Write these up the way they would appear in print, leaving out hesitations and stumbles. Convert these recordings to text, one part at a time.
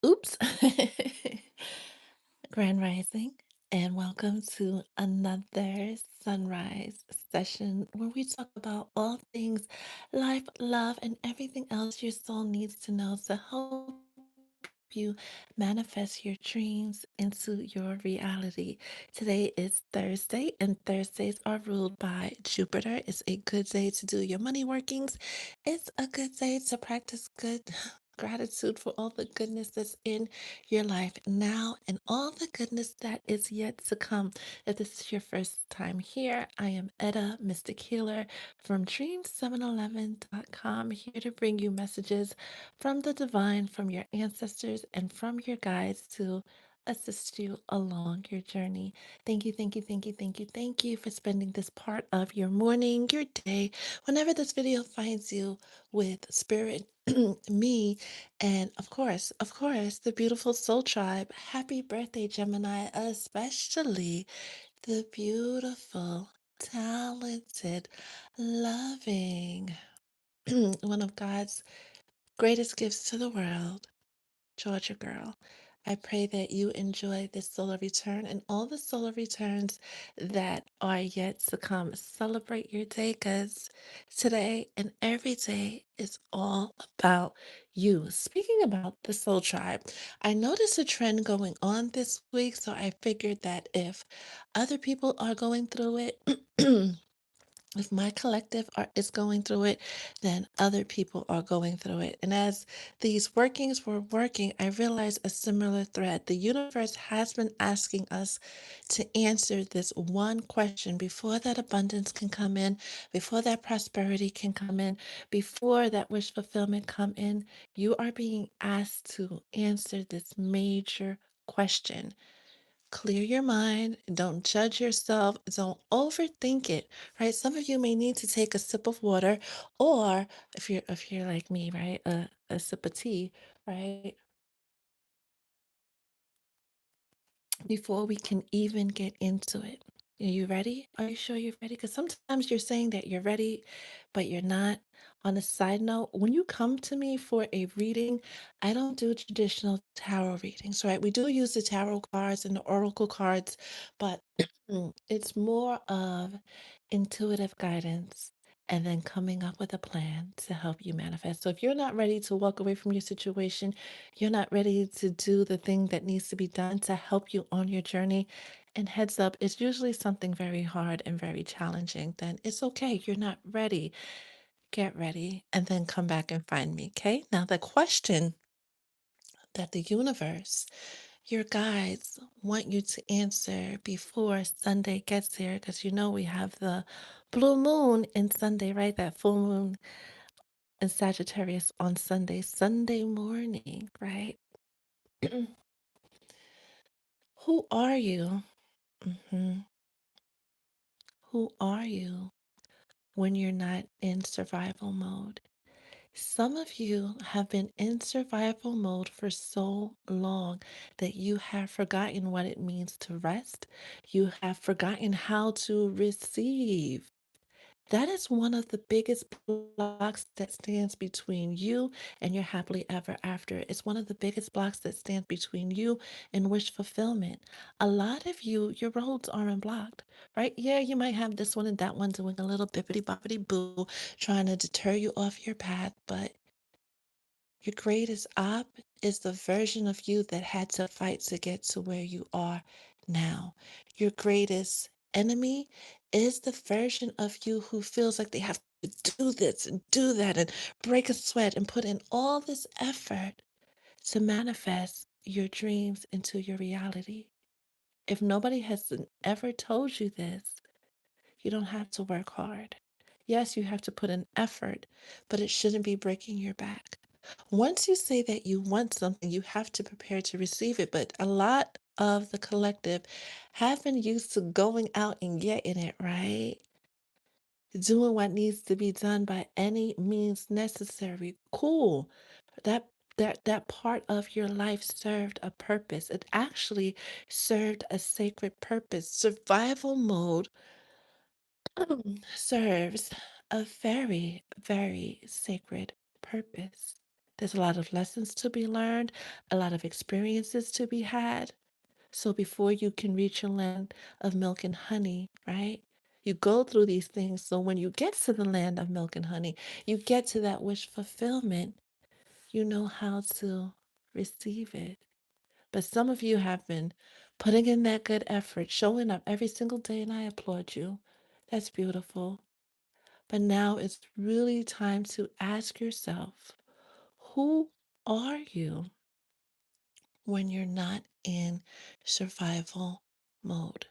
Oops. Grand Rising, and welcome to another sunrise session where we talk about all things life, love, and everything else your soul needs to know to help you manifest your dreams into your reality. Today is Thursday, and Thursdays are ruled by Jupiter. It's a good day to do your money workings. It's a good day to practice good gratitude for all the goodness that's in your life now and all the goodness that is yet to come. If this is your first time here, I am Etta, Mystic Healer from Dream711.com, here to bring you messages from the divine, from your ancestors, and from your guides to assist you along your journey. Thank you, thank you, thank you, thank you, thank you for spending this part of your morning, your day, whenever this video finds you with spirit, me, and of course, the beautiful soul tribe. Happy birthday, Gemini, especially the beautiful, talented, loving, one of God's greatest gifts to the world, Georgia girl. I pray that you enjoy this solar return and all the solar returns that are yet to come. Celebrate your day because today and every day is all about you. Speaking about the soul tribe, I noticed a trend going on this week, so I figured that if other people are going through it, if my collective is going through it, then other people are going through it. And as these workings were working, I realized a similar thread. The universe has been asking us to answer this one question before that abundance can come in, before that prosperity can come in, before that wish fulfillment come in. You are being asked to answer this major question. Clear your mind. Don't judge yourself. Don't overthink it, right? Some of you may need to take a sip of water, or if you're like me, right, a sip of tea, right? Before we can even get into it. Are you ready? Are you sure you're ready? Because sometimes you're saying that you're ready, but you're not. On a side note, when you come to me for a reading, I don't do traditional tarot readings, right? We do use the tarot cards and the oracle cards, but it's more of intuitive guidance and then coming up with a plan to help you manifest. So if you're not ready to walk away from your situation, you're not ready to do the thing that needs to be done to help you on your journey. And heads up, it's usually something very hard and very challenging. Then it's okay. You're not ready. Get ready and then come back and find me. Okay. Now, the question that the universe, your guides, want you to answer before Sunday gets here, because you know we have the blue moon in Sunday, right? That full moon in Sagittarius on Sunday, Sunday morning, right? Who are you? Mhm. Who are you when you're not in survival mode? Some of you have been in survival mode for so long that you have forgotten what it means to rest. You have forgotten how to receive. That is one of the biggest blocks that stands between you and your happily ever after. It's one of the biggest blocks that stands between you and wish fulfillment. A lot of you, your roads aren't blocked, right? Yeah, you might have this one and that one doing a little bippity boppity boo, trying to deter you off your path, but your greatest op is the version of you that had to fight to get to where you are now. Your greatest enemy is the version of you who feels like they have to do this and do that and break a sweat and put in all this effort to manifest your dreams into your reality. If nobody has ever told you this, you don't have to work hard. Yes, you have to put in effort, but it shouldn't be breaking your back. Once you say that you want something, you have to prepare to receive it. But a lot of the collective have been used to going out and getting it, right? Doing what needs to be done by any means necessary. Cool. That that part of your life served a purpose. It actually served a sacred purpose. Survival mode serves a very, very sacred purpose. There's a lot of lessons to be learned, a lot of experiences to be had. So before you can reach your land of milk and honey, right? You go through these things. So when you get to the land of milk and honey, you get to that wish fulfillment, you know how to receive it. But some of you have been putting in that good effort, showing up every single day, and I applaud you. That's beautiful. But now it's really time to ask yourself, who are you when you're not in survival mode?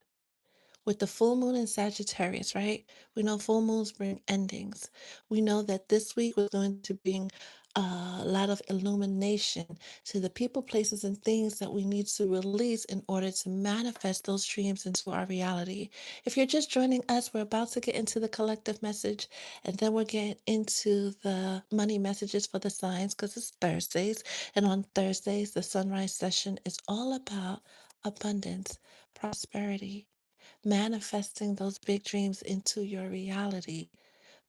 With the full moon in Sagittarius, right? We know full moons bring endings. We know that this week was going to bring a lot of illumination to the people, places, and things that we need to release in order to manifest those dreams into our reality. If you're just joining us, we're about to get into the collective message, and then we'll get into the money messages for the signs because it's Thursdays. And on Thursdays, the sunrise session is all about abundance, prosperity, manifesting those big dreams into your reality.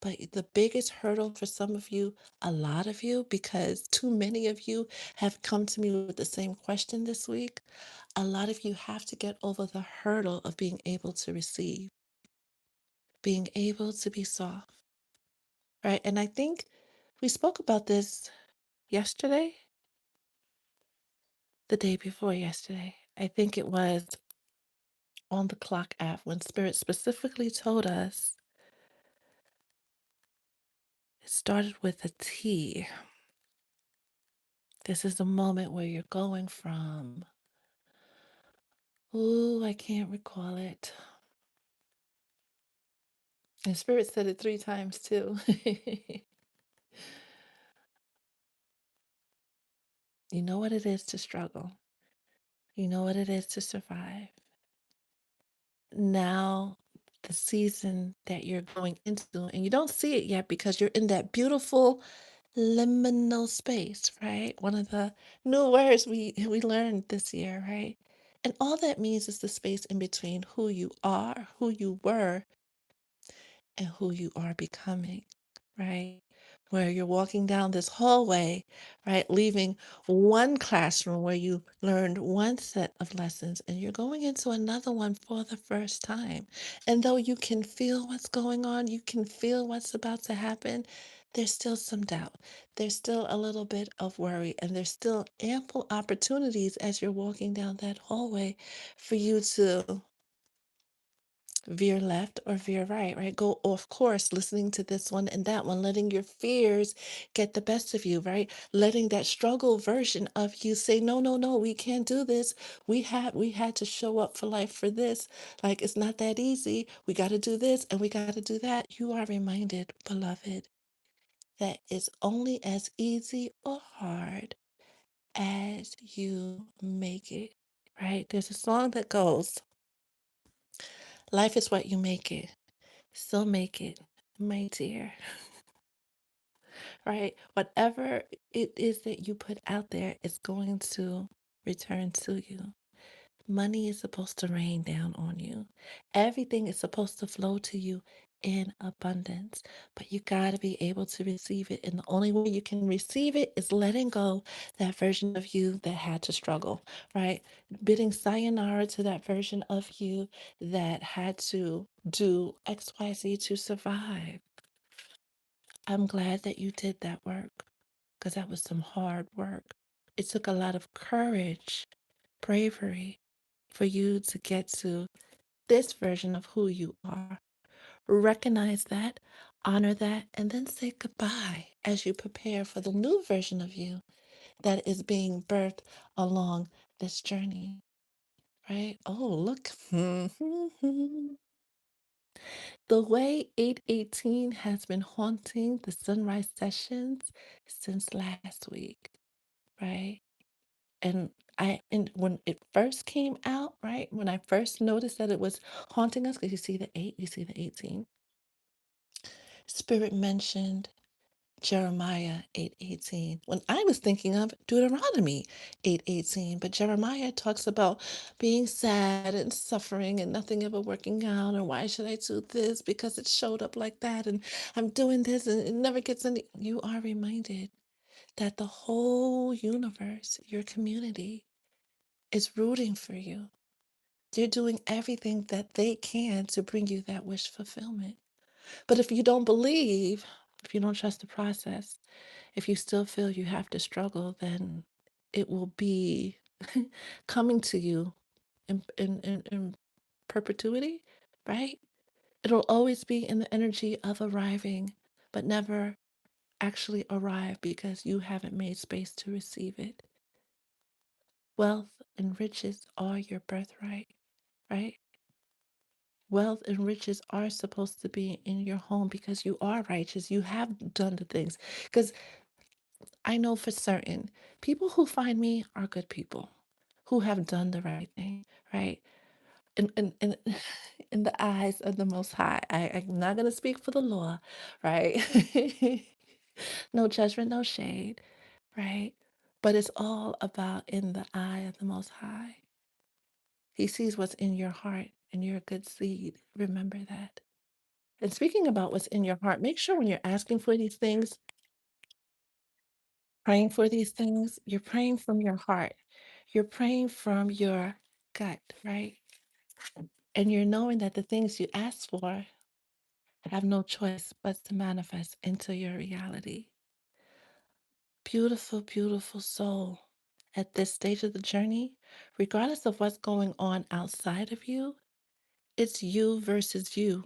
But the biggest hurdle for some of you, a lot of you, because too many of you have come to me with the same question this week, a lot of you have to get over the hurdle of being able to receive, being able to be soft, right? And I think we spoke about this yesterday, the day before yesterday. I think it was on the clock app when Spirit specifically told us it started with a T. This is the moment where you're going from, ooh, I can't recall it. And Spirit said it 3 times too. You know what it is to struggle. You know what it is to survive. Now, the season that you're going into, and you don't see it yet because you're in that beautiful liminal space, right? One of the new words we learned this year, right? And all that means is the space in between who you are, who you were, and who you are becoming, right? Where you're walking down this hallway, right? Leaving one classroom where you learned one set of lessons and you're going into another one for the first time. And though you can feel what's going on, you can feel what's about to happen, there's still some doubt. There's still a little bit of worry, and there's still ample opportunities as you're walking down that hallway for you to veer left or veer right, right? Go off course, listening to this one and that one, letting your fears get the best of you, right? Letting that struggle version of you say, no, no, no, we can't do this. We had to show up for life for this. Like it's not that easy. We got to do this and we got to do that. You are reminded, beloved, that it's only as easy or hard as you make it, right? There's a song that goes, life is what you make it. So make it, my dear, right? Whatever it is that you put out there is going to return to you. Money is supposed to rain down on you. Everything is supposed to flow to you in abundance, but you got to be able to receive it. And the only way you can receive it is letting go that version of you that had to struggle, right? Bidding sayonara to that version of you that had to do XYZ to survive. I'm glad that you did that work because that was some hard work. It took a lot of courage, bravery for you to get to this version of who you are. Recognize that, honor that, and then say goodbye as you prepare for the new version of you that is being birthed along this journey, right? Oh, look. The way 818 has been haunting the sunrise sessions since last week, right? And and when it first came out, right? When I first noticed that it was haunting us, because you see the 8, you see the 18. Spirit mentioned Jeremiah 8:18. When I was thinking of Deuteronomy 8:18, but Jeremiah talks about being sad and suffering and nothing ever working out, or why should I do this because it showed up like that, and I'm doing this and it never gets any. You are reminded that the whole universe, your community, is rooting for you. They're doing everything that they can to bring you that wish fulfillment. But if you don't believe, if you don't trust the process, if you still feel you have to struggle, then it will be coming to you in perpetuity, right? It'll always be in the energy of arriving, but never actually arrive because you haven't made space to receive it. Wealth and riches are your birthright, right? Wealth and riches are supposed to be in your home because you are righteous. You have done the things. Because I know for certain people who find me are good people who have done the right thing, right? In in the eyes of the Most High. I'm not going to speak for the law, right? No judgment, no shade, right? But it's all about in the eye of the Most High. He sees what's in your heart and you're a good seed. Remember that. And speaking about what's in your heart, make sure when you're asking for these things, praying for these things, you're praying from your heart. You're praying from your gut, right? And you're knowing that the things you ask for have no choice but to manifest into your reality. Beautiful, beautiful soul. At this stage of the journey, regardless of what's going on outside of you, it's you versus you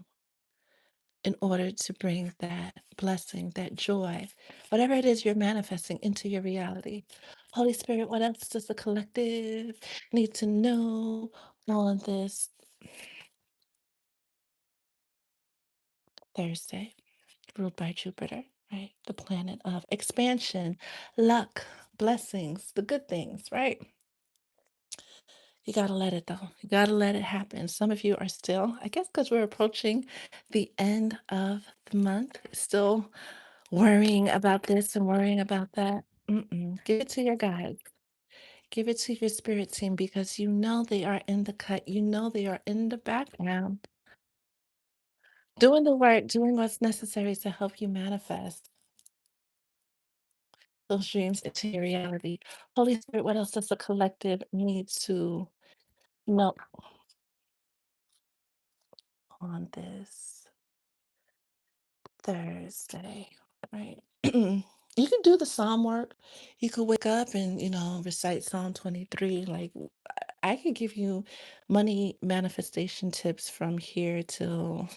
in order to bring that blessing, that joy, whatever it is you're manifesting into your reality. Holy Spirit, what else does the collective need to know on this Thursday, ruled by Jupiter, right? The planet of expansion, luck, blessings, the good things, right? You got to let it though. You got to let it happen. Some of you are still, I guess, because we're approaching the end of the month, still worrying about this and worrying about that. Mm-mm. Give it to your guides. Give it to your spirit team because you know they are in the cut. You know they are in the background, doing the work, doing what's necessary to help you manifest those dreams into your reality. Holy Spirit, what else does the collective need to know on this Thursday? Right. You can do the psalm work. You could wake up and, recite Psalm 23. Like, I could give you money manifestation tips from here till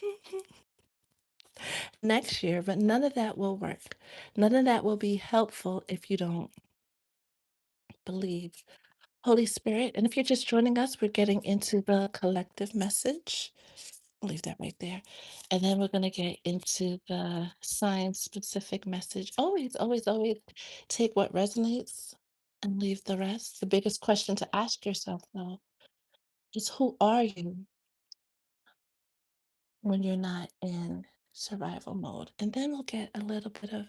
next year, but none of that will work. None of that will be helpful if you don't believe. Holy Spirit. And if you're just joining us, we're getting into the collective message. I'll leave that right there. And then we're going to get into the science specific message. Always, always, always take what resonates and leave the rest. The biggest question to ask yourself, though, is who are you when you're not in survival mode? And then we'll get a little bit of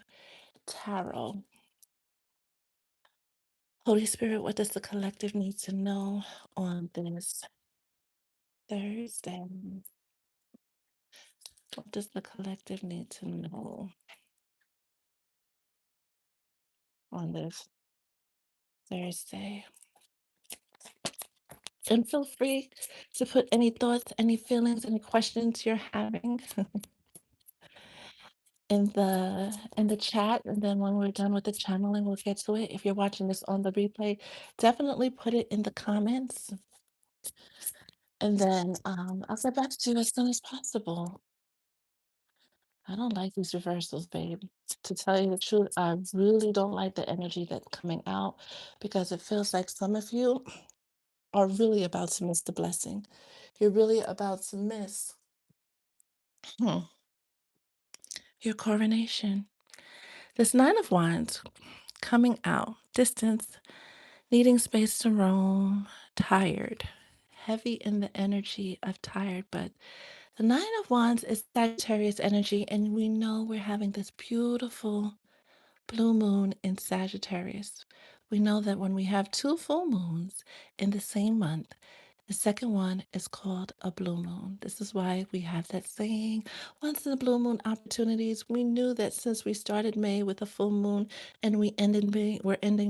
tarot. Holy Spirit, what does the collective need to know on this Thursday? What does the collective need to know on this Thursday? And feel free to put any thoughts, any feelings, any questions you're having in the chat. And then when we're done with the channeling, we'll get to it. If you're watching this on the replay, definitely put it in the comments. And then I'll get back to you as soon as possible. I don't like these reversals, babe. To tell you the truth, I really don't like the energy that's coming out because it feels like some of you are really about to miss the blessing. You're really about to miss hmm, your coronation. This Nine of Wands coming out, distance, needing space to roam, tired, heavy in the energy of tired. But the Nine of Wands is Sagittarius energy, and we know we're having this beautiful blue moon in Sagittarius. We know that when we have two full moons in the same month, The second one is called a blue moon. This is why we have that saying, once in a blue moon opportunities. We knew that since we started May with a full moon and we're ending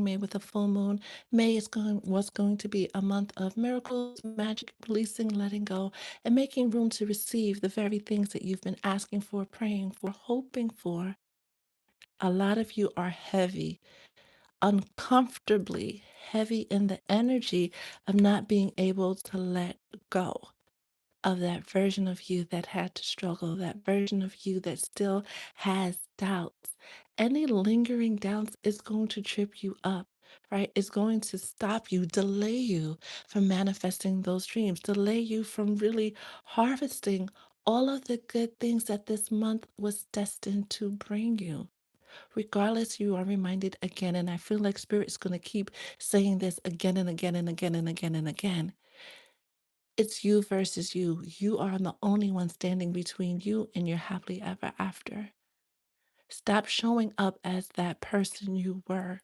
May with a full moon. May was going to be a month of miracles, magic, releasing, letting go, and making room to receive the very things that you've been asking for, praying for, hoping for. A lot of you are heavy, uncomfortably heavy in the energy of not being able to let go of that version of you that had to struggle, that version of you that still has doubts. Any lingering doubts is going to trip you up, right? It's going to stop you, delay you from manifesting those dreams, delay you from really harvesting all of the good things that this month was destined to bring you. Regardless, you are reminded again, and I feel like Spirit is going to keep saying this again and again and again and again and again. It's you versus you. You are the only one standing between you and your happily ever after. Stop showing up as that person you were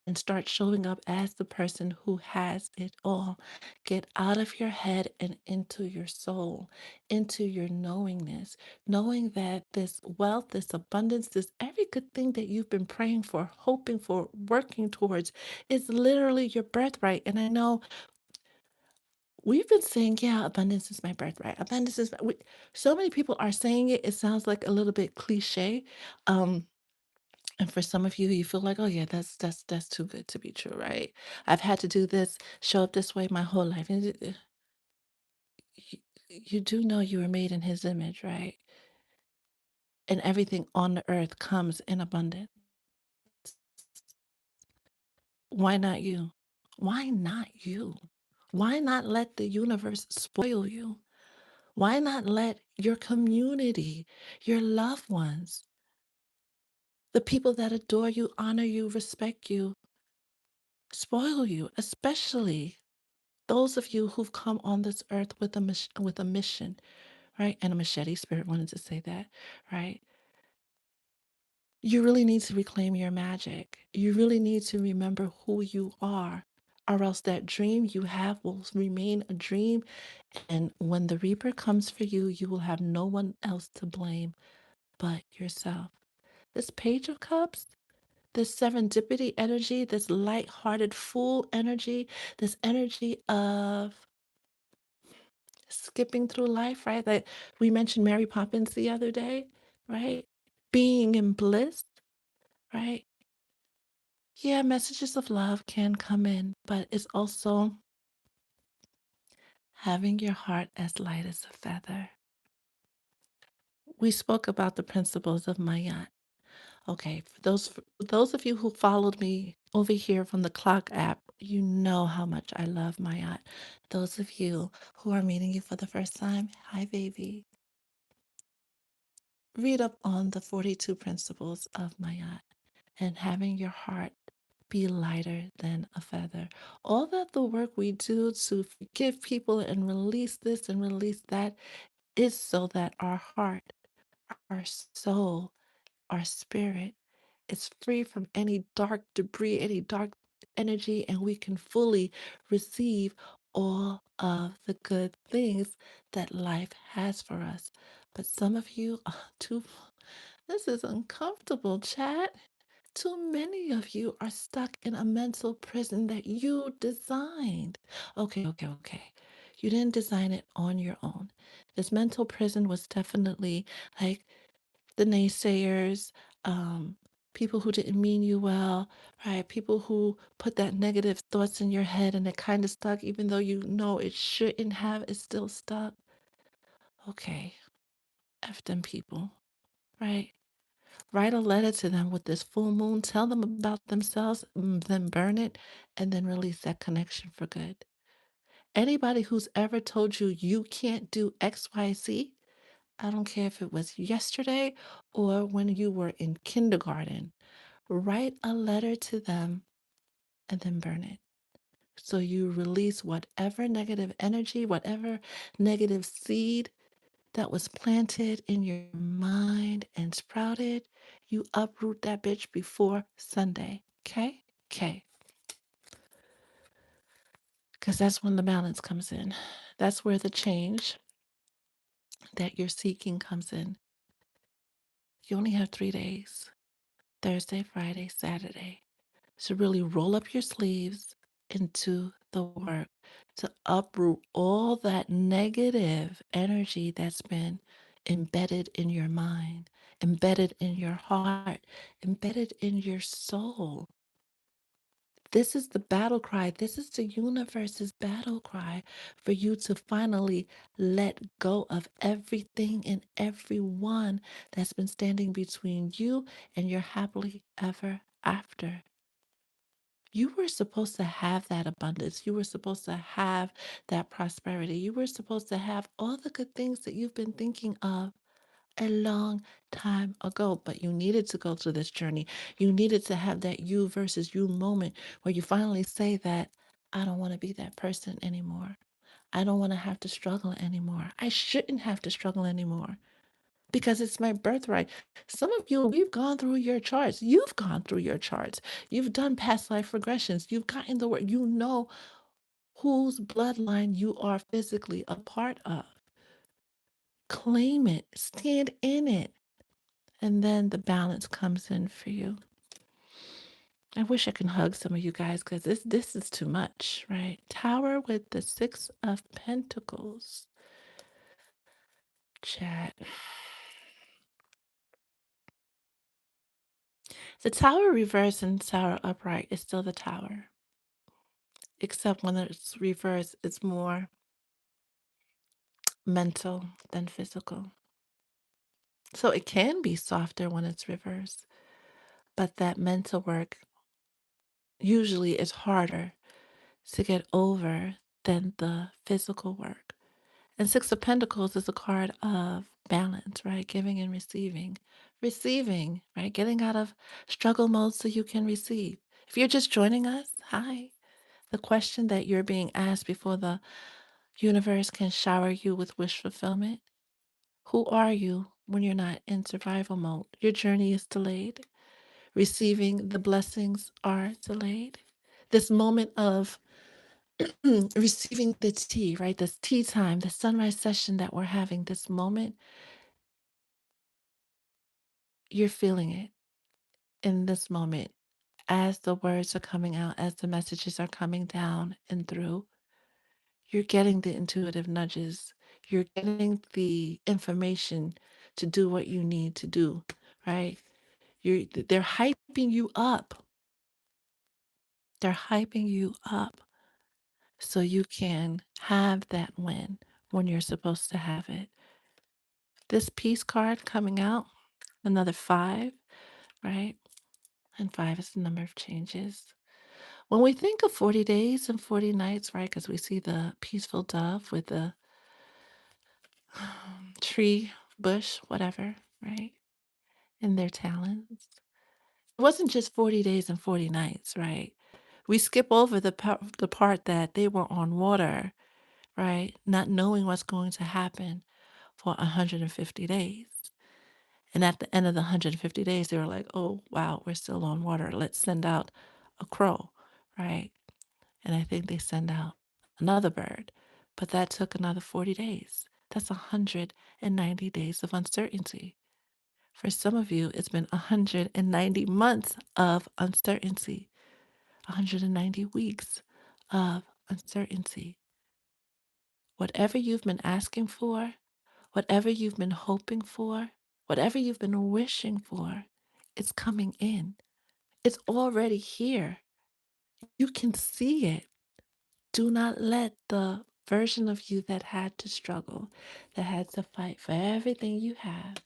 and start showing up as the person who has it all. Get out of your head and into your soul, into your knowingness, knowing that this wealth, this abundance, this every good thing that you've been praying for, hoping for, working towards is literally your birthright. And I know we've been saying, yeah, abundance is my birthright. Abundance is so many people are saying it. It sounds like a little bit cliche. Um, and for some of you, you feel like, oh yeah, that's too good to be true, right? I've had to do this, show up this way my whole life. And you do know you were made in his image, right? And everything on the earth comes in abundance. Why not you? Why not you? Why not let the universe spoil you? Why not let your community, your loved ones, the people that adore you, honor you, respect you, spoil you, especially those of you who've come on this earth with with a mission, right? And a machete. Spirit wanted to say that, right? You really need to reclaim your magic. You really need to remember who you are, or else that dream you have will remain a dream. And when the Reaper comes for you, you will have no one else to blame but yourself. This Page of Cups, this serendipity energy, this light-hearted fool energy, this energy of skipping through life, right? Like we mentioned Mary Poppins the other day, right? Being in bliss, right? Yeah, messages of love can come in, but it's also having your heart as light as a feather. We spoke about the principles of Mayat. Okay, for those of you who followed me over here from the Clock app, you know how much I love Mayat. Those of you who are meeting you for the first time, hi baby. Read up on the 42 principles of Mayat and having your heart be lighter than a feather. All that the work we do to forgive people and release this and release that is so that our heart, our soul, our spirit is free from any dark debris, any dark energy, and we can fully receive all of the good things that life has for us. But some of you are too, this is uncomfortable, chat. Too many of you are stuck in a mental prison that you designed. Okay. You didn't design it on your own. This mental prison was definitely like the naysayers, um, people who didn't mean you well, right? People who put that negative thoughts in your head and it kind of stuck, even though you know it shouldn't have, it's still stuck. Okay, F them people, right? Write a letter to them with this full moon. Tell them about themselves, then burn it, and then release that connection for good. Anybody who's ever told you you can't do XYZ, I don't care if it was yesterday or when you were in kindergarten, write a letter to them and then burn it. So you release whatever negative energy, whatever negative seed that was planted in your mind and sprouted, you uproot that bitch before Sunday. Okay? Okay. because that's when the balance comes in. That's where the change that you're seeking comes in. You only have 3 days: Thursday, Friday, Saturday. To really roll up your sleeves into the work, to uproot all that negative energy that's been embedded in your mind, embedded in your heart, embedded in your soul. This is the battle cry. This is the universe's battle cry for you to finally let go of everything and everyone that's been standing between you and your happily ever after. You were supposed to have that abundance. You were supposed to have that prosperity. You were supposed to have all the good things that you've been thinking of a long time ago, but you needed to go through this journey. You needed to have that you versus you moment where you finally say that I don't want to be that person anymore. I don't want to have to struggle anymore. I shouldn't have to struggle anymore because it's my birthright. Some of you, we've gone through your charts. You've gone through your charts. You've done past life regressions. You've gotten the work. You know whose bloodline you are physically a part of. Claim it, stand in it. And then the balance comes in for you. I wish I can hug some of you guys because this is too much, right? Tower with the Six of Pentacles. Chat. The tower reverse and tower upright is still the tower, except when it's reversed, it's more mental than physical. So it can be softer when it's reversed, but that mental work usually is harder to get over than the physical work. And Six of Pentacles is a card of balance, right? Giving and receiving. Receiving, right? Getting out of struggle mode so you can receive. If you're just joining us, hi. The question that you're being asked before the universe can shower you with wish fulfillment: who are you when you're not in survival mode? Your journey is delayed. Receiving the blessings are delayed. This moment of receiving the tea, right? This tea time, the sunrise session that we're having, this moment, you're feeling it in this moment as the words are coming out, as the messages are coming down and through. You're getting the intuitive nudges. You're getting the information to do what you need to do, right? They're hyping you up. They're hyping you up so you can have that win when you're supposed to have it. This peace card coming out, another five, right? And five is the number of changes. When we think of 40 days and 40 nights, right? Because we see the peaceful dove with the tree, bush, whatever, right? And their talons. It wasn't just 40 days and 40 nights, right? We skip over the part that they were on water, right? Not knowing what's going to happen for 150 days. And at the end of the 150 days, they were like, oh, wow, we're still on water. Let's send out a crow, right? And I think they send out another bird. But that took another 40 days. That's 190 days of uncertainty. For some of you, it's been 190 months of uncertainty, 190 weeks of uncertainty. Whatever you've been asking for, whatever you've been hoping for, whatever you've been wishing for, it's coming in. It's already here. You can see it. Do not let the version of you that had to struggle, that had to fight for everything you have,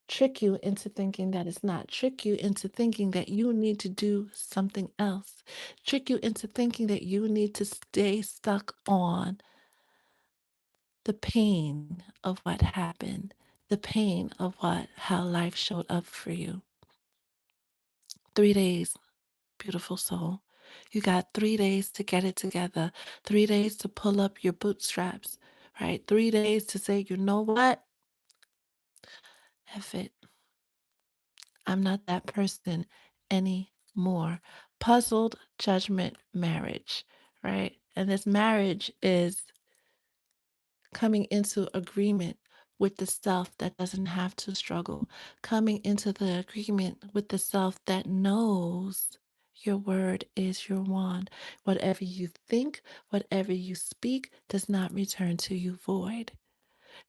trick you into thinking that it's not, trick you into thinking that you need to do something else, trick you into thinking that you need to stay stuck on the pain of what happened, the pain of how life showed up for you. 3 days, beautiful soul. You got 3 days to get it together, 3 days to pull up your bootstraps, right? 3 days to say, you know what? F it. I'm not that person anymore. Puzzled judgment marriage, right? And this marriage is coming into agreement with the self that doesn't have to struggle, coming into the agreement with the self that knows your word is your wand. Whatever you think, whatever you speak does not return to you void,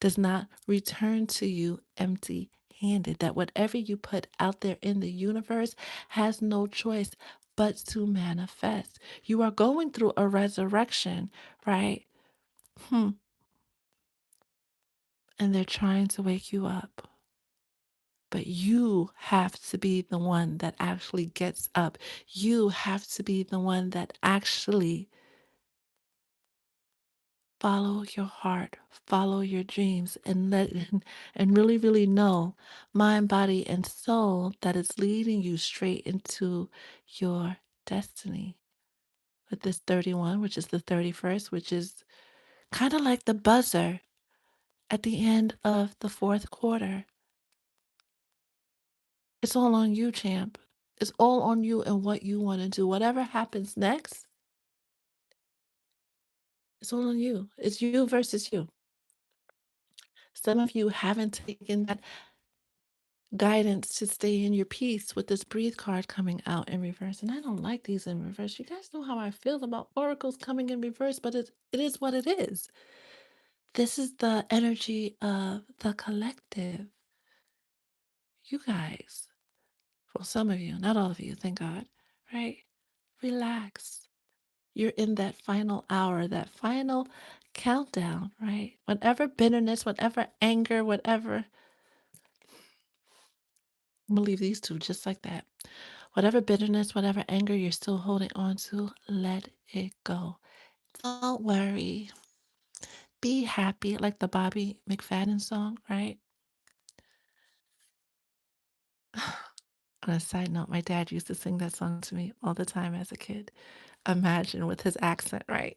does not return to you empty handed. That whatever you put out there in the universe has no choice but to manifest. You are going through a resurrection, right? Hmm. And they're trying to wake you up. But you have to be the one that actually gets up. You have to be the one that actually follow your heart, follow your dreams, and let and really, really know mind, body, and soul that it's leading you straight into your destiny. With this 31, which is the 31st, which is kind of like the buzzer at the end of the fourth quarter. It's all on you, champ. It's all on you and what you want to do. Whatever happens next, it's all on you. It's you versus you. Some of you haven't taken that guidance to stay in your peace with this breathe card coming out in reverse. And I don't like these in reverse. You guys know how I feel about oracles coming in reverse, but it is what it is. This is the energy of the collective. You guys, well, some of you, not all of you, thank God, right? Relax. You're in that final hour, that final countdown, right? Whatever bitterness, whatever anger, whatever, I'm gonna leave these two just like that. Whatever bitterness, whatever anger you're still holding on to, let it go. Don't worry. Be happy, like the Bobby McFadden song, right? On a side note, my dad used to sing that song to me all the time as a kid. Imagine with his accent, right?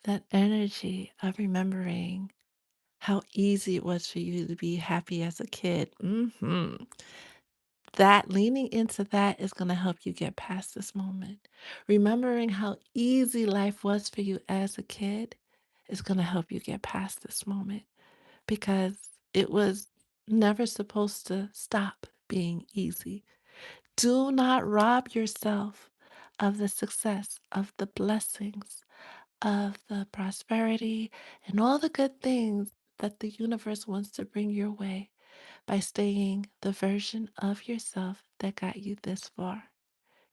That energy of remembering how easy it was for you to be happy as a kid. That leaning into that is going to help you get past this moment. Remembering how easy life was for you as a kid is going to help you get past this moment because it was never supposed to stop being easy. Do not rob yourself of the success, of the blessings, of the prosperity, and all the good things that the universe wants to bring your way by staying the version of yourself that got you this far.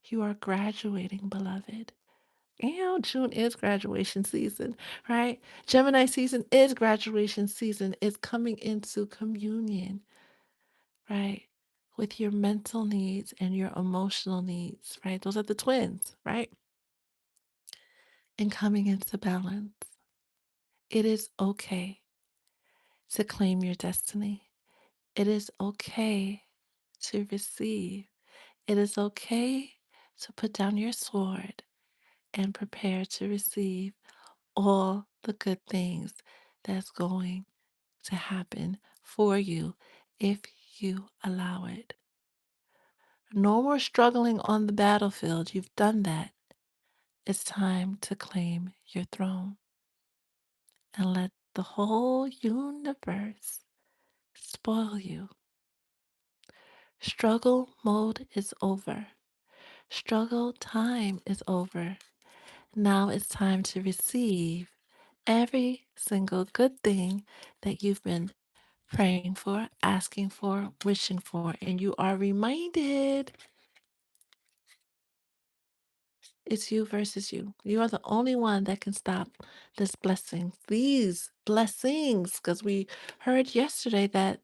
You are graduating, beloved. June is graduation season, right? Gemini season is graduation season. It's coming into communion, right? With your mental needs and your emotional needs, right? Those are the twins, right? And coming into balance. It is okay to claim your destiny. It is okay to receive. It is okay to put down your sword and prepare to receive all the good things that's going to happen for you if you allow it. No more struggling on the battlefield. You've done that. It's time to claim your throne and let the whole universe spoil you. Struggle mode is over. Struggle time is over. Now it's time to receive every single good thing that you've been praying for, asking for, wishing for. And you are reminded it's you versus you. You are the only one that can stop this blessing, these blessings, because we heard yesterday that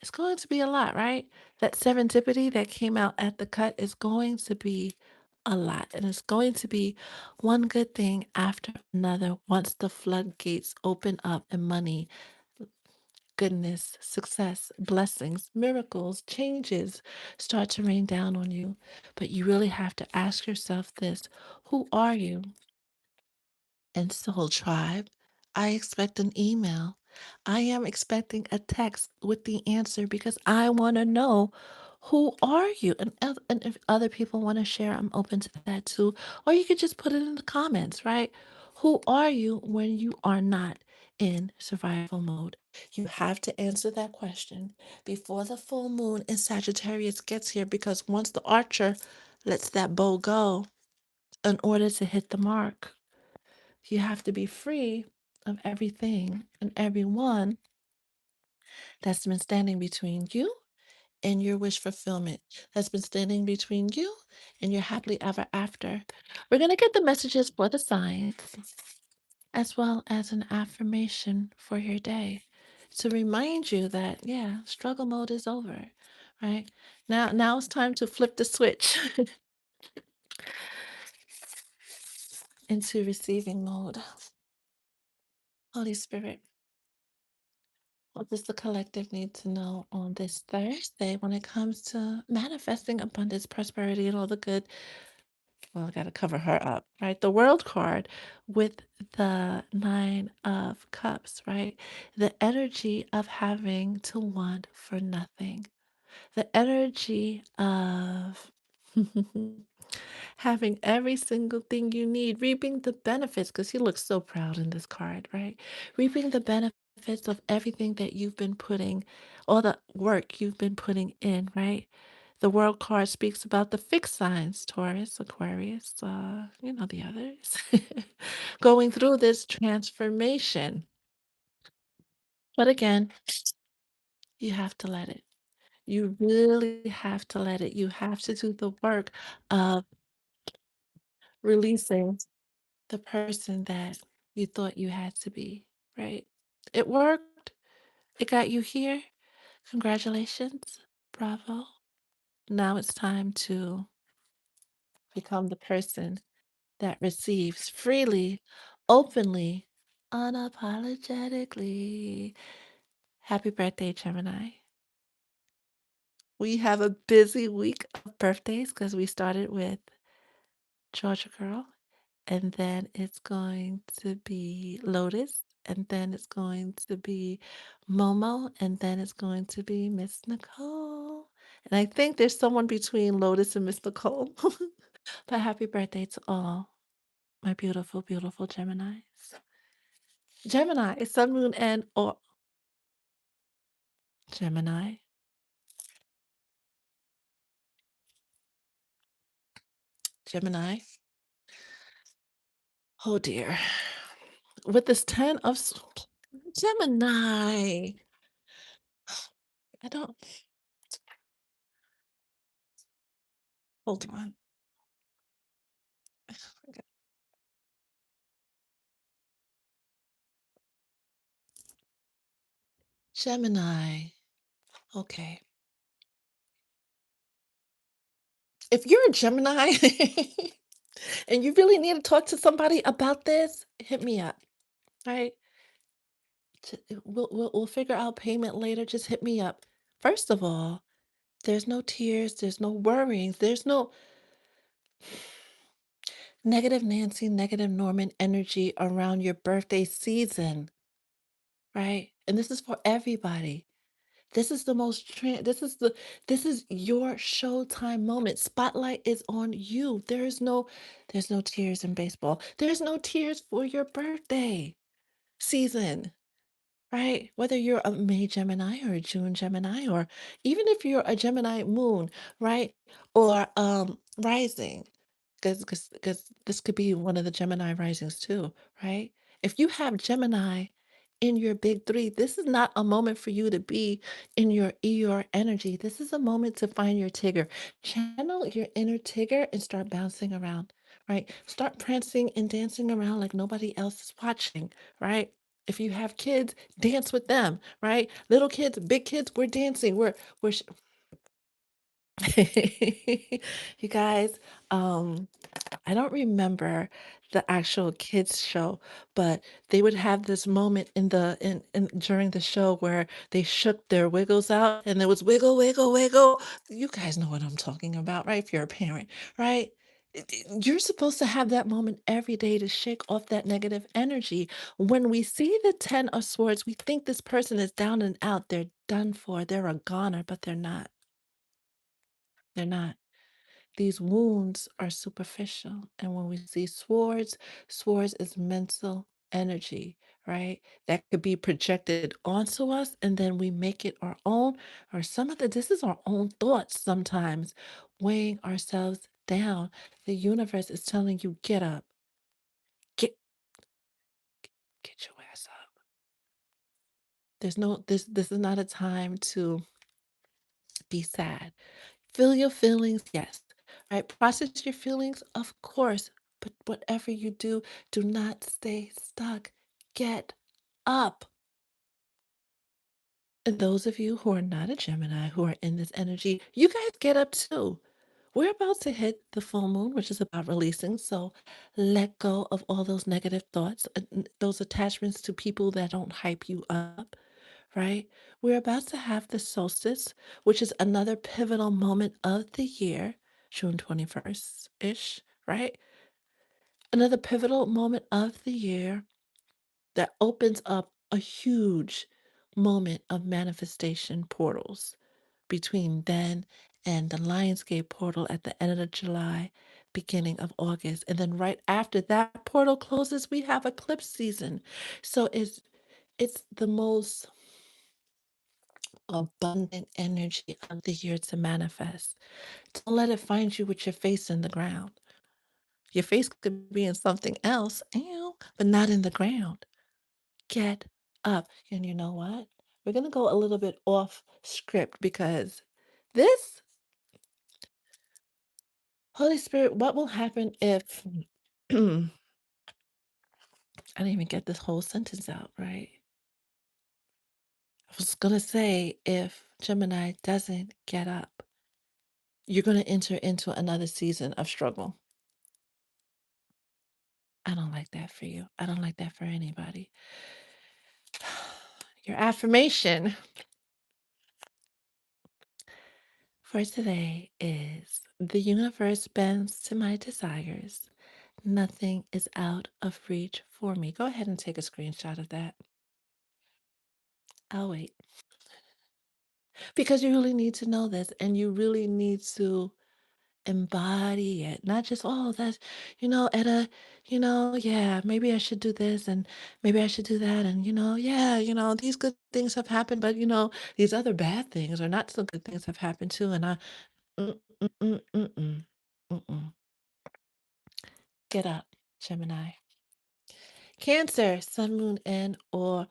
it's going to be a lot, right? That serendipity that came out at the cut is going to be a lot. And it's going to be one good thing after another once the floodgates open up and money, goodness, success, blessings, miracles, changes start to rain down on you. But you really have to ask yourself this: who are you? And Soul Tribe, I expect an email. I am expecting a text with the answer because I want to know Who are you? And if other people want to share, I'm open to that too. Or you could just put it in the comments, right? Who are you when you are not in survival mode? You have to answer that question before the full moon in Sagittarius gets here, because once the archer lets that bow go, in order to hit the mark, you have to be free of everything and everyone that's been standing between you and your wish fulfillment, that's been standing between you and your happily ever after. We're going to get the messages for the signs as well as an affirmation for your day to remind you that, yeah, struggle mode is over, right? Now it's time to flip the switch into receiving mode. Holy Spirit, what does the collective need to know on this Thursday when it comes to manifesting abundance, prosperity, and all the good? Well, I got to cover her up, right? The world card with the Nine of Cups, right? The energy of having to want for nothing, the energy of having every single thing you need, reaping the benefits, because he looks so proud in this card, right? Reaping the benefits of everything that you've been putting, all the work you've been putting in, right? The world card speaks about the fixed signs, Taurus, Aquarius, the others, going through this transformation. But again, you have to let it. You really have to let it. You have to do the work of releasing the person that you thought you had to be, right? It worked. It got you here. Congratulations. Bravo. Now it's time to become the person that receives freely, openly, unapologetically. Happy birthday, Gemini. We have a busy week of birthdays because we started with Georgia Girl, and then it's going to be Lotus, and then it's going to be Momo, and then it's going to be Miss Nicole. And I think there's someone between Lotus and Miss Nicole. But happy birthday to all my beautiful, beautiful Geminis. Gemini is Sun, Moon, and or Gemini. Gemini. Oh dear. With this 10 of Gemini. I don't hold on. Okay. Gemini. Okay. If you're a Gemini and you really need to talk to somebody about this, hit me up. Right? We'll figure out payment later. Just hit me up. First of all, there's no tears, there's no worrying, there's no negative Nancy, negative Norman energy around your birthday season, right? And this is for everybody. This is the this is your showtime moment. Spotlight is on you. There's no tears in baseball. There's no tears for your birthday season. Right? Whether you're a May Gemini or a June Gemini, or even if you're a Gemini moon, right? Or rising, because this could be one of the Gemini risings too, right? If you have Gemini in your big three, this is not a moment for you to be in your Eeyore energy. This is a moment to find your Tigger. Channel your inner Tigger and start bouncing around, right? Start prancing and dancing around like nobody else is watching, right? If you have kids, dance with them, right? Little kids, big kids, we're dancing. We're you guys, I don't remember the actual kids show, but they would have this moment in during the show where they shook their wiggles out and there was wiggle, wiggle, wiggle. You guys know what I'm talking about, right? If you're a parent, right? You're supposed to have that moment every day to shake off that negative energy. When we see the 10 of swords, we think this person is down and out. They're done for. They're a goner, but they're not. They're not. These wounds are superficial. And when we see swords, swords is mental energy, right? That could be projected onto us and then we make it our own, or some of the, this is our own thoughts sometimes, weighing ourselves down. The universe is telling you, get up, get, get your ass up. There's no, this is not a time to be sad. Feel your feelings, yes. Right? Process your feelings, of course. But whatever you do, do not stay stuck. Get up. And those of you who are not a Gemini, who are in this energy, you guys get up too. We're about to hit the full moon, which is about releasing. So let go of all those negative thoughts, those attachments to people that don't hype you up, right? We're about to have the solstice, which is another pivotal moment of the year, June 21st ish, right? Another pivotal moment of the year that opens up a huge moment of manifestation portals between then and the Lionsgate portal at the end of July, beginning of August. And then right after that portal closes, we have eclipse season. So it's the most abundant energy of the year to manifest. Don't let it find you with your face in the ground. Your face could be in something else, ew, but not in the ground. Get up. And you know what? We're going to go a little bit off script because this, Holy Spirit, what will happen if I didn't even get this whole sentence out, right? I was going to say if Gemini doesn't get up, you're going to enter into another season of struggle. I don't like that for you. I don't like that for anybody. Your affirmation for today is the universe bends to my desires. Nothing is out of reach for me. Go ahead and take a screenshot of that. I'll wait. Because you really need to know this and you really need to embody it. Not just, oh, that's, Etta, yeah, maybe I should do this and maybe I should do that. And, yeah, these good things have happened, but, these other bad things or not so good things have happened too. And mm, mm, mm, mm, mm, mm. Get up, Gemini. Cancer, sun, moon, and or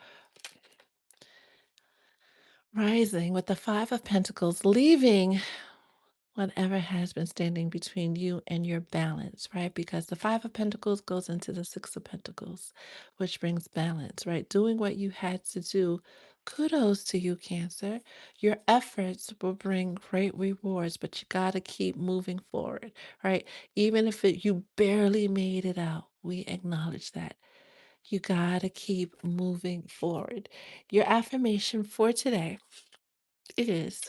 rising with the Five of Pentacles, leaving whatever has been standing between you and your balance, right? Because the Five of Pentacles goes into the Six of Pentacles, which brings balance, right? Doing what you had to do. Kudos to you, Cancer. Your efforts will bring great rewards, but you got to keep moving forward, right? Even if you barely made it out, we acknowledge that. You got to keep moving forward. Your affirmation for today is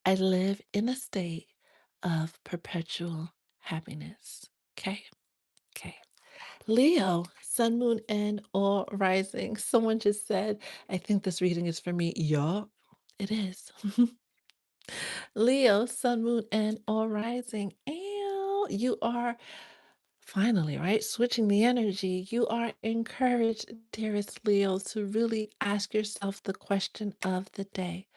I live in a state of perpetual happiness. Okay. Okay. Leo, sun, moon, and or rising. Someone just said, I think this reading is for me. Yeah, it is. Leo, sun, moon, and or rising. And you are finally, right? Switching the energy. You are encouraged, dearest Leo, to really ask yourself the question of the day.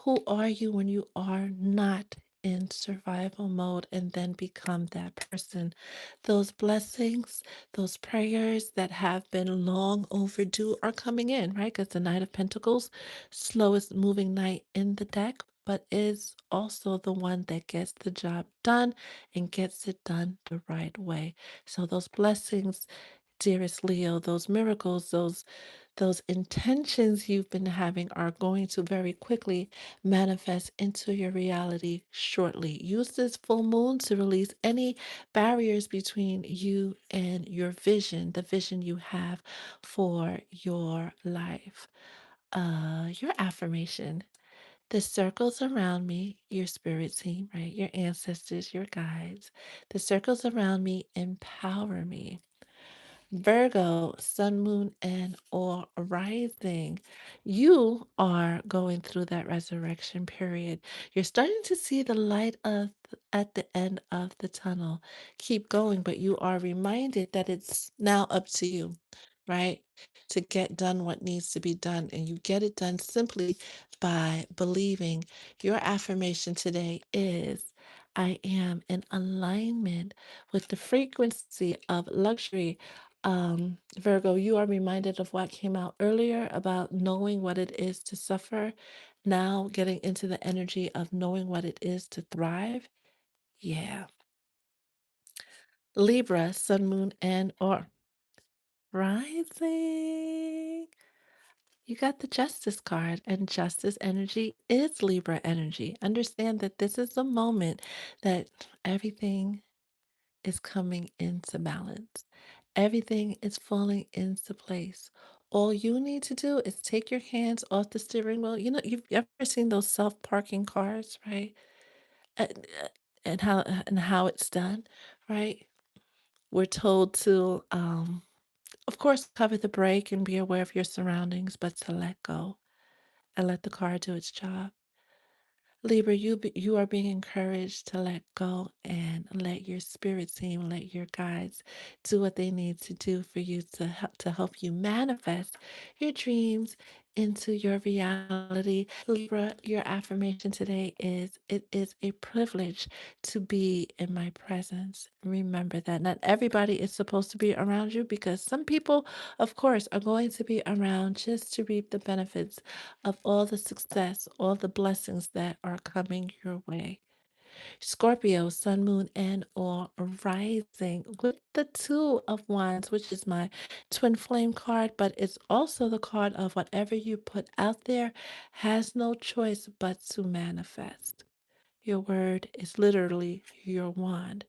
Who are you when you are not in survival mode and then become that person? Those blessings, those prayers that have been long overdue are coming in, right? Because the Knight of Pentacles, slowest moving knight in the deck, but is also the one that gets the job done and gets it done the right way. So those blessings, dearest Leo, those miracles, those intentions you've been having are going to very quickly manifest into your reality shortly. Use this full moon to release any barriers between you and your vision, the vision you have for your life. Your affirmation. The circles around me, your spirit team, right? Your ancestors, your guides. The circles around me empower me. Virgo, sun, moon, and or rising. You are going through that resurrection period. You're starting to see the light at the end of the tunnel. Keep going, but you are reminded that it's now up to you, right? To get done what needs to be done. And you get it done simply by believing. Your affirmation today is I am in alignment with the frequency of luxury. Virgo, you are reminded of what came out earlier about knowing what it is to suffer, now getting into the energy of knowing what it is to thrive. Yeah. Libra, sun, moon, and or rising. You got the justice card, and justice energy is Libra energy. Understand that this is the moment that everything is coming into balance. Everything is falling into place. All you need to do is take your hands off the steering wheel. You know, you've ever seen those self-parking cars, right? And, and how it's done, right? We're told to, of course, cover the brake and be aware of your surroundings, but to let go and let the car do its job. Libra, you are being encouraged to let go and let your spirit team, let your guides do what they need to do for you to help you manifest your dreams into your reality. Libra, your affirmation today is it is a privilege to be in my presence. Remember that not everybody is supposed to be around you because some people, of course, are going to be around just to reap the benefits of all the success, all the blessings that are coming your way. Scorpio, sun, moon, and or rising with the two of wands, which is my twin flame card, but it's also the card of whatever you put out there has no choice but to manifest. Your word is literally your wand.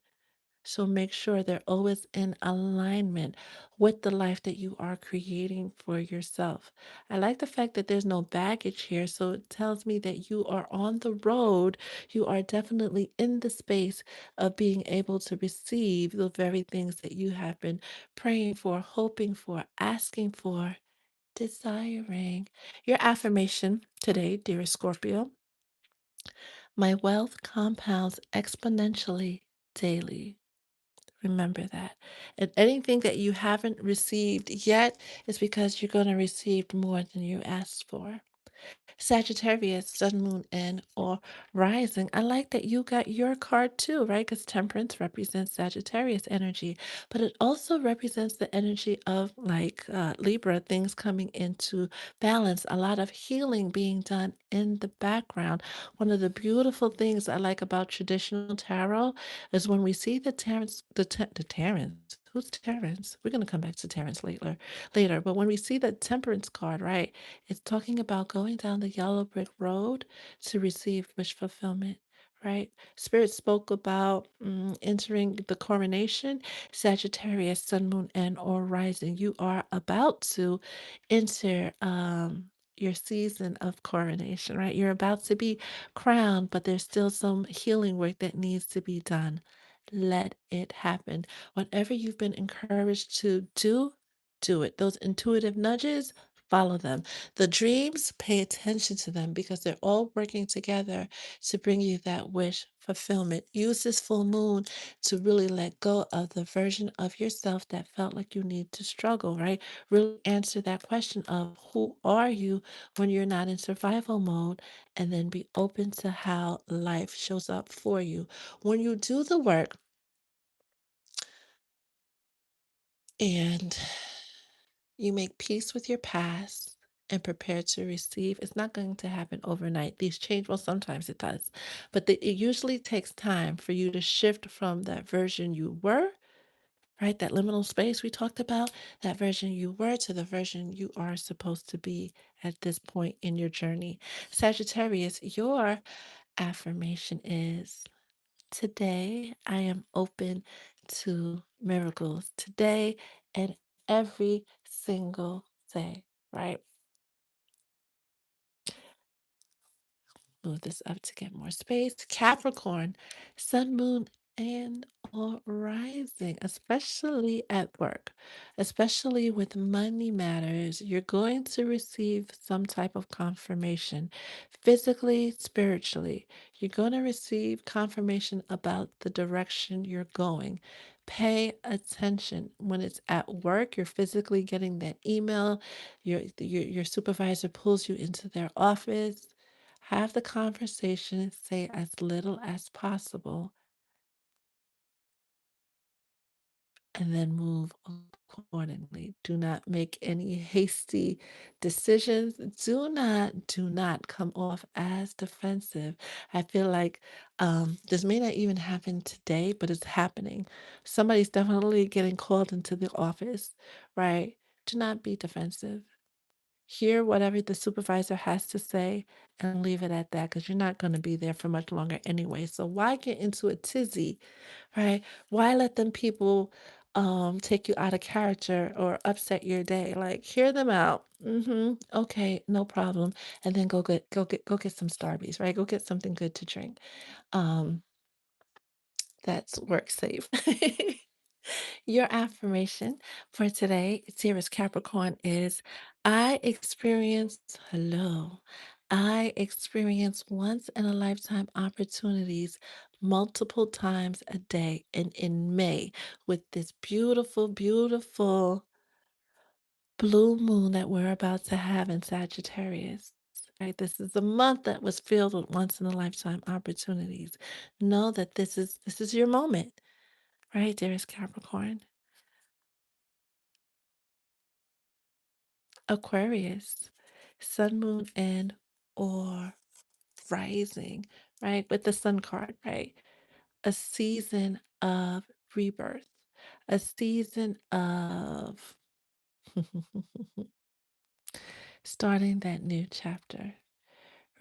So make sure they're always in alignment with the life that you are creating for yourself. I like the fact that there's no baggage here. So it tells me that you are on the road. You are definitely in the space of being able to receive the very things that you have been praying for, hoping for, asking for, desiring. Your affirmation today, dear Scorpio, my wealth compounds exponentially daily. Remember that. And anything that you haven't received yet is because you're going to receive more than you asked for. Sagittarius, sun, moon, and or rising. I like that you got your card too, right? Because temperance represents Sagittarius energy, but it also represents the energy of like Libra, things coming into balance, a lot of healing being done in the background. One of the beautiful things I like about traditional tarot is when we see the Terrence, the Terrence. Who's Terrence? We're going to come back to Terrence later. But when we see the temperance card, right? It's talking about going down the yellow brick road to receive wish fulfillment, right? Spirit spoke about entering the coronation, Sagittarius, sun, moon, and or rising. You are about to enter your season of coronation, right? You're about to be crowned, but there's still some healing work that needs to be done. Let it happen. Whatever you've been encouraged to do, do it. Those intuitive nudges, follow them. The dreams, pay attention to them because they're all working together to bring you that wish fulfillment. Use this full moon to really let go of the version of yourself that felt like you need to struggle, right? Really answer that question of who are you when you're not in survival mode, and then be open to how life shows up for you. When you do the work and you make peace with your past and prepare to receive. It's not going to happen overnight. These change, well, sometimes it does, but it usually takes time for you to shift from that version you were, right? That liminal space we talked about, that version you were to the version you are supposed to be at this point in your journey. Sagittarius, your affirmation is today I am open to miracles. Today and every single day, right? Move this up to get more space. Capricorn, sun, moon, and or rising, especially at work, especially with money matters. You're going to receive some type of confirmation, physically, spiritually. You're going to receive confirmation about the direction you're going. Pay attention when it's at work. You're physically getting that email. Your supervisor pulls you into their office. Have the conversation, say as little as possible, and then move accordingly. Do not make any hasty decisions. Do not come off as defensive. I feel like this may not even happen today, but it's happening. Somebody's definitely getting called into the office, right? Do not be defensive. Hear whatever the supervisor has to say and leave it at that because you're not going to be there for much longer anyway. So why get into a tizzy, right? Why let them people take you out of character or upset your day? Like hear them out. Okay, no problem. And then go get some Starbies, right? Go get something good to drink. Um, that's work safe. Your affirmation for today, dearest Capricorn, is hello, I experience once in a lifetime opportunities multiple times a day. And in May, with this beautiful, beautiful blue moon that we're about to have in Sagittarius. Right, this is a month that was filled with once in a lifetime opportunities. Know that this is your moment, right, dearest Capricorn? Aquarius, sun, moon, and or rising, right? With the sun card, right? A season of rebirth, a season of starting that new chapter.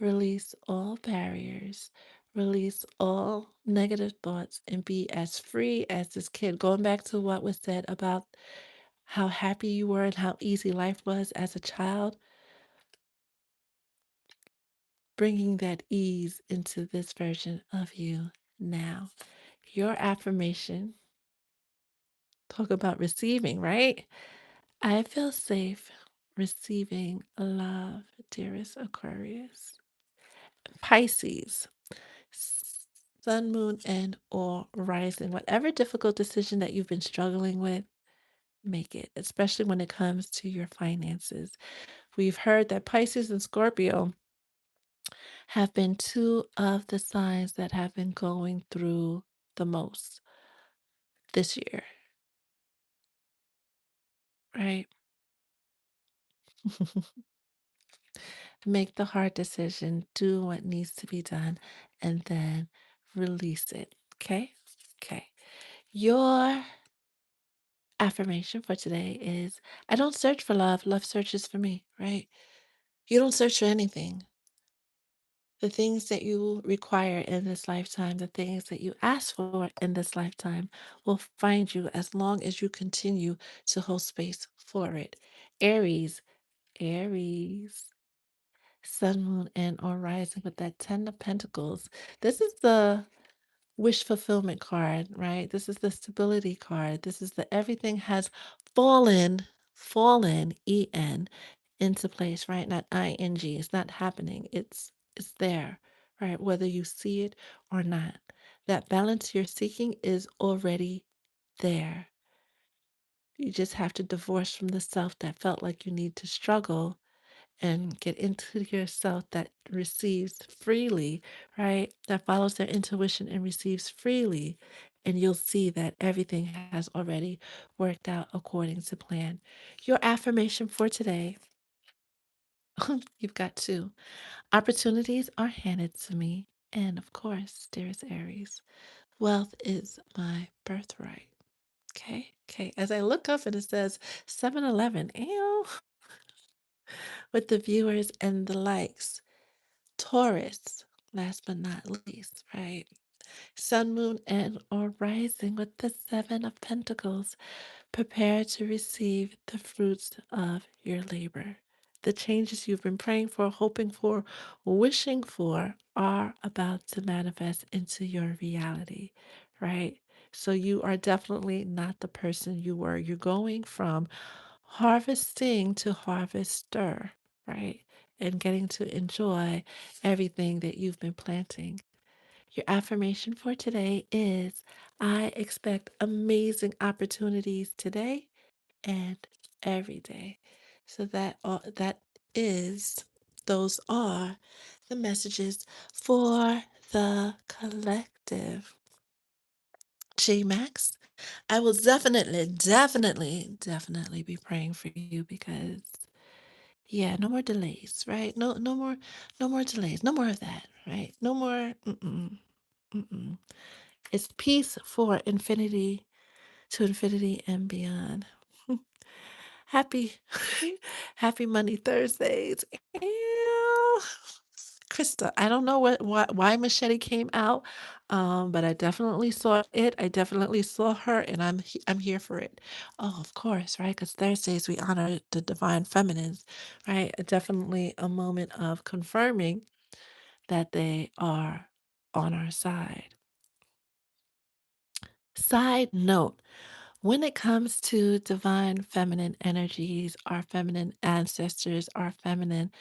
Release all barriers, release all negative thoughts, and be as free as this kid. Going back to what was said about how happy you were and how easy life was as a child, bringing that ease into this version of you now. Your affirmation, talk about receiving, right? I feel safe receiving love, dearest Aquarius. Pisces, sun, moon, and or rising. Whatever difficult decision that you've been struggling with, make it, especially when it comes to your finances. We've heard that Pisces and Scorpio have been two of the signs that have been going through the most this year, right? Make the hard decision, do what needs to be done, and then release it. Okay? Okay. Your affirmation for today is I don't search for love, love searches for me, right? You don't search for anything. The things that you require in this lifetime, the things that you ask for in this lifetime will find you as long as you continue to hold space for it. Aries, Aries, sun, moon, and or rising with that 10 of Pentacles. This is the wish fulfillment card, right? This is the stability card. This is the everything has fallen, en, into place, right? Not ing. It's not happening. It's there, right? Whether you see it or not. That balance you're seeking is already there. You just have to divorce from the self that felt like you need to struggle and get into yourself that receives freely, right? That follows their intuition and receives freely. And you'll see that everything has already worked out according to plan. Your affirmation for today, you've got two. Opportunities are handed to me. And of course, dearest Aries, wealth is my birthright. Okay. Okay. As I look up and it says 7-Eleven, ew, with the viewers and the likes. Taurus, last but not least, right? Sun, moon, and or rising with the Seven of Pentacles. Prepare to receive the fruits of your labor. The changes you've been praying for, hoping for, wishing for are about to manifest into your reality, right? So you are definitely not the person you were. You're going from harvesting to harvester, right? And getting to enjoy everything that you've been planting. Your affirmation for today is I expect amazing opportunities today and every day. So that is those are the messages for the collective. J Max, I will definitely be praying for you because yeah, no more delays, right? No more delays, no more of that, right? No more. Mm-mm. It's peace for infinity to infinity and beyond. Happy, happy Money Thursdays. Ew. Krista, I don't know why Machete came out, but I definitely saw it. I definitely saw her, and I'm here for it. Oh, of course, right? Because Thursdays we honor the divine feminines, right? Definitely a moment of confirming that they are on our side. Side note. When it comes to divine feminine energies, our feminine ancestors, our feminine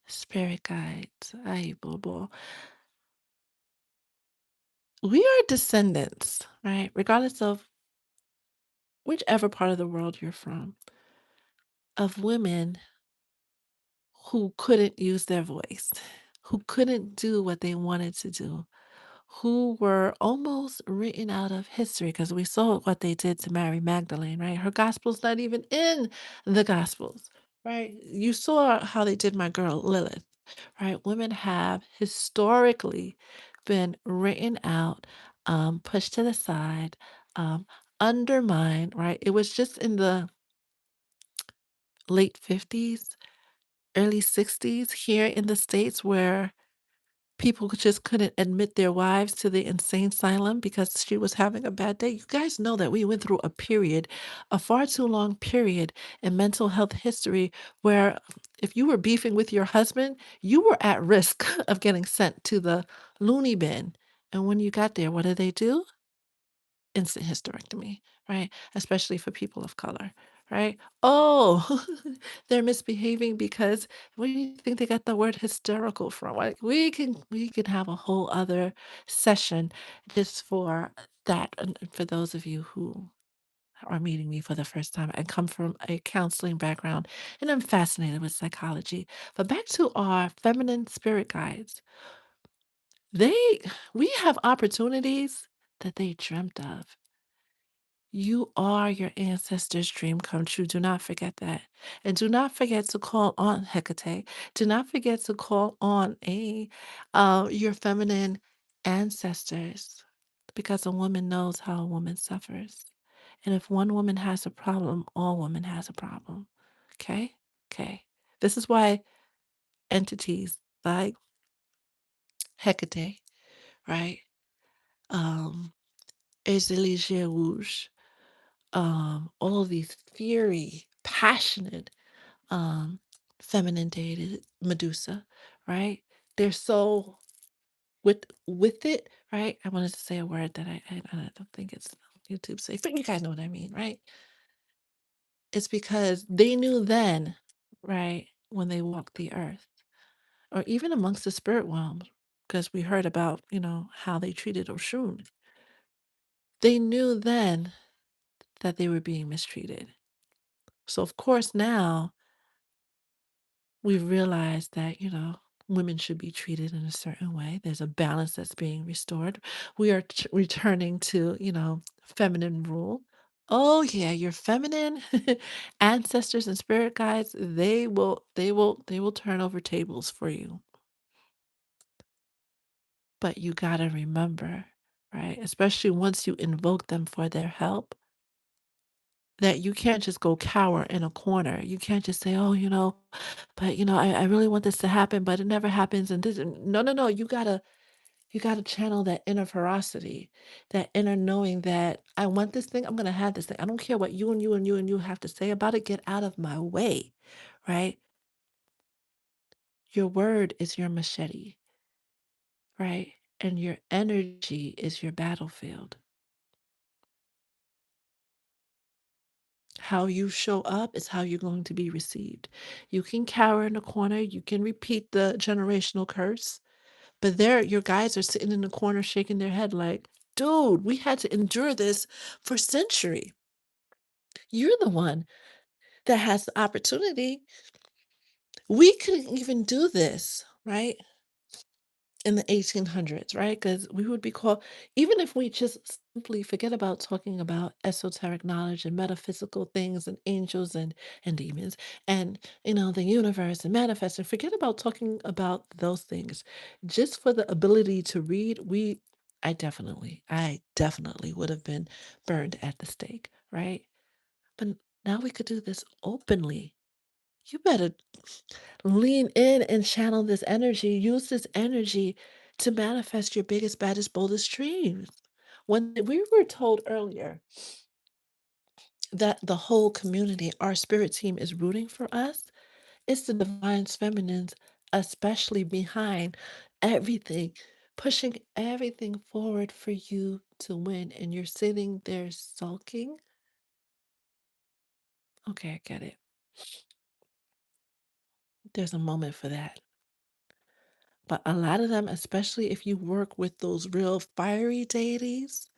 spirit guides, ay, bobo, we are descendants, right? Regardless of whichever part of the world you're from, of women who couldn't use their voice, who couldn't do what they wanted to do, who were almost written out of history because we saw what they did to Mary Magdalene, right? Her gospel's not even in the gospels, right? You saw how they did my girl Lilith, right? Women have historically been written out, pushed to the side, um, undermined, right? It was just in the late 50s, early 60s here in the States where people just couldn't admit their wives to the insane asylum because she was having a bad day. You guys know that we went through a period, a far too long period in mental health history where if you were beefing with your husband, you were at risk of getting sent to the loony bin. And when you got there, what did they do? Instant hysterectomy, right? Especially for people of color, right? Oh, they're misbehaving because where do you think they got the word hysterical from? Like we can have a whole other session just for that. And for those of you who are meeting me for the first time, I come from a counseling background and I'm fascinated with psychology. But back to our feminine spirit guides, they we have opportunities that they dreamt of. You are your ancestors' dream come true. Do not forget that. And do not forget to call on Hecate. Do not forget to call on your feminine ancestors because a woman knows how a woman suffers. And if one woman has a problem, all women has a problem. Okay? Okay. This is why entities like Hecate, right? Um, Ezelige Rouge, all of these fury, passionate, um, feminine deity, Medusa, right? They're so with it, right? I wanted to say a word that I don't think it's YouTube safe, but you guys know what I mean, right? It's because they knew then, right, when they walked the earth, or even amongst the spirit realm, because we heard about, how they treated Oshun. They knew then that they were being mistreated. So of course now we've realized that, women should be treated in a certain way. There's a balance that's being restored. We are returning to, feminine rule. Oh yeah, your feminine ancestors and spirit guides, they will turn over tables for you. But you got to remember, right? Especially once you invoke them for their help, that you can't just go cower in a corner. You can't just say, "Oh, but I really want this to happen, but it never happens." And this, no, no, no. You gotta channel that inner ferocity, that inner knowing that I want this thing. I'm gonna have this thing. I don't care what you and you and you and you have to say about it. Get out of my way, right? Your word is your machete, right? and your energy is your battlefield. How you show up is how you're going to be received. You can cower in the corner, you can repeat the generational curse, but there your guys are sitting in the corner shaking their head like, dude, we had to endure this for century. You're the one that has the opportunity. We couldn't even do this, right? In the 1800s, right? Because we would be called, even if we just simply forget about talking about esoteric knowledge and metaphysical things and angels and demons and the universe and manifest and forget about talking about those things. Just for the ability to read, I definitely would have been burned at the stake, right? But now we could do this openly. You better lean in and channel this energy. Use this energy to manifest your biggest, baddest, boldest dreams. When we were told earlier that the whole community, our spirit team, is rooting for us, it's the divine feminines, especially behind everything, pushing everything forward for you to win. And you're sitting there sulking. Okay, I get it. There's a moment for that. But a lot of them, especially if you work with those real fiery deities,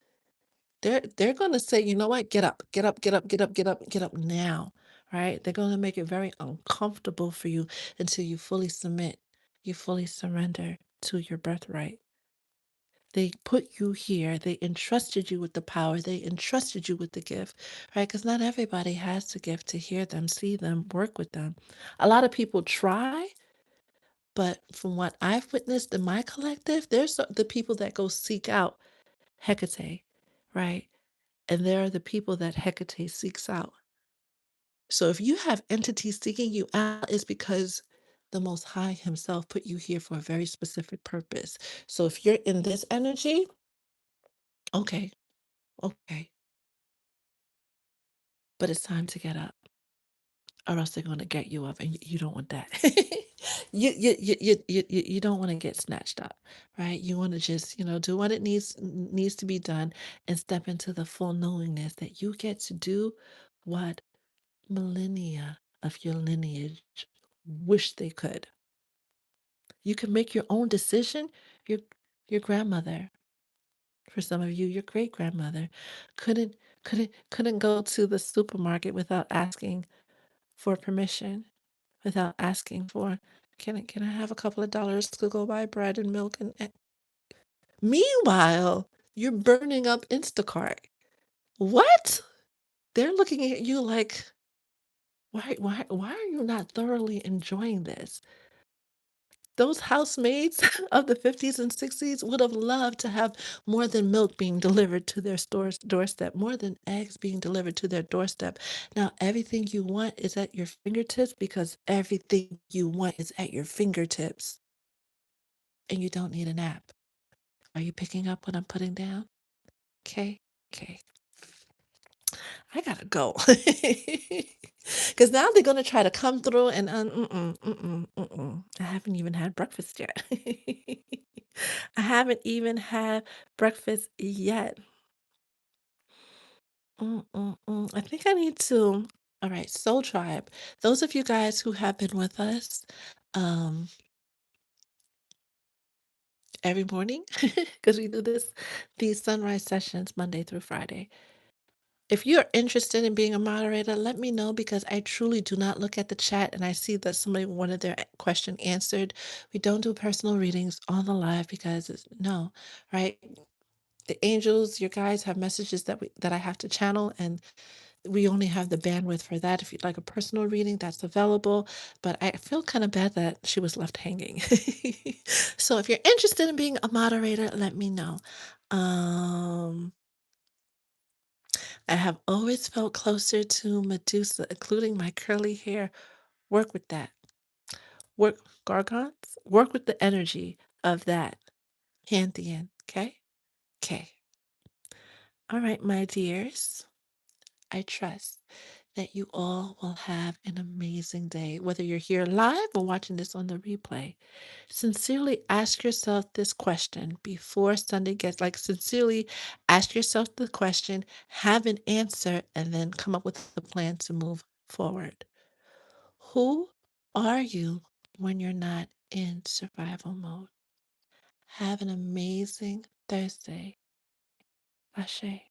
they're gonna say, "You know what? Get up, get up, get up, get up, get up, get up now." Right? They're gonna make it very uncomfortable for you until you fully submit, you fully surrender to your birthright. They put you here. They entrusted you with the power. They entrusted you with the gift, right? Because not everybody has the gift to hear them, see them, work with them. A lot of people try, but from what I've witnessed in my collective, there's the people that go seek out Hecate, right? And there are the people that Hecate seeks out. So if you have entities seeking you out, it's because the Most High Himself put you here for a very specific purpose. So if you're in this energy, okay, okay, but it's time to get up, or else they're going to get you up, and you don't want that. You don't want to get snatched up, right? You want to just do what it needs to be done, and step into the full knowingness that you get to do what millennia of your lineage wish they could. You can make your own decision. Your grandmother, for some of you, your great grandmother, couldn't couldn't go to the supermarket without asking for permission, without asking for, can I have a couple of dollars to go buy bread and milk and meanwhile, you're burning up Instacart. What? They're looking at you like, why are you not thoroughly enjoying this? Those housemaids of the 50s and 60s would have loved to have more than milk being delivered to their store's doorstep, more than eggs being delivered to their doorstep. Now, everything you want is at your fingertips because everything you want is at your fingertips and you don't need an app. Are you picking up what I'm putting down? Okay. Okay. I gotta go. Because now they're gonna try to come through and I haven't even had breakfast yet. I haven't even had breakfast yet. I think I need to. All right, Soul Tribe. Those of you guys who have been with us um, every morning, because we do these sunrise sessions Monday through Friday. If you're interested in being a moderator, let me know because I truly do not look at the chat and I see that somebody wanted their question answered. We don't do personal readings on the live because no, right? The angels, your guys have messages that I have to channel and we only have the bandwidth for that. If you'd like a personal reading, that's available. But I feel kind of bad that she was left hanging. So if you're interested in being a moderator, let me know. Um I have always felt closer to Medusa, including my curly hair. Work with that. Work gargants. Work with the energy of that pantheon. Okay? Okay. All right, my dears. I trust that you all will have an amazing day, whether you're here live or watching this on the replay. Sincerely ask yourself this question before Sunday gets sincerely ask yourself the question, have an answer, and then come up with a plan to move forward. Who are you when you're not in survival mode? Have an amazing Thursday. Ashe.